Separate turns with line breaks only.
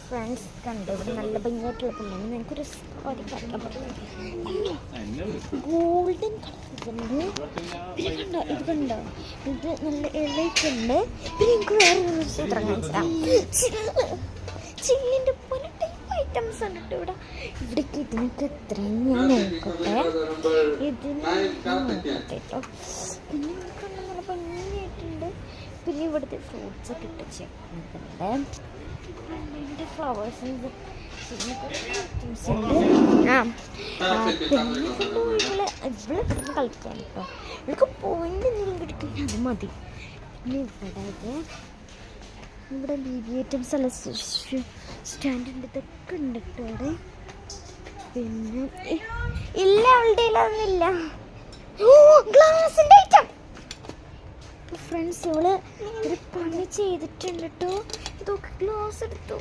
Friends കണ്ടു ഇവിടെ നല്ല ഭംഗിയായിട്ടുള്ള പുല്ലാണ്. എനിക്കൊരു സാരി കാണിക്കാൻ പറ്റും. ഗോൾഡൻ കളറുണ്ട്. പിന്നെ കണ്ടോ ഇത് കണ്ടോ, ഇത് നല്ല ഇളയിട്ടുണ്ട്. പിന്നെ എനിക്ക് വേറൊരു സൂത്രം കാണിച്ചാൽ ചില്ലിൻ്റെ പല ടൈപ്പ് ഐറ്റംസ് ഉണ്ട് കേട്ടോ ഇവിടെ. ഇവിടേക്ക് ഇതിനൊക്കെ എത്രയും ഞാൻ നോക്കട്ടെ. ഇതിന് നോക്കട്ടെ കേട്ടോ. പിന്നെ നമുക്ക് നല്ല ഭംഗിയായിട്ടുണ്ട്. പിന്നെ ഇവിടുത്തെ ഫ്രൂട്ട്സൊക്കെ ഇട്ട് ചേർക്കുന്നുണ്ട്. എൻ്റെ ഫ്ലവേഴ്സ് ഉണ്ട്. പിന്നെ ഇവിടെ കളിക്കാൻ കേട്ടോ. ഇവൾക്ക് പോയിന്റ് എന്തെങ്കിലും കിട്ടിക്കഴിഞ്ഞാൽ അത് മതി. പിന്നെ ഇവിടെ ബേബി ഐറ്റംസ് അല്ല സ്റ്റാൻഡിൻ്റെ ഇതൊക്കെ ഉണ്ട് കേട്ടോ ഇവിടെ. പിന്നെ ഇല്ല അവളുടെ അതൊന്നുമില്ല. ഗ്ലാസിൻ്റെ ഐറ്റം ഫ്രണ്ട്സ് ഇവള് ഒരു പണി ചെയ്തിട്ടുണ്ട് കേട്ടോ. ഇതൊക്കെ ഗ്ലാസ് എടുത്തു.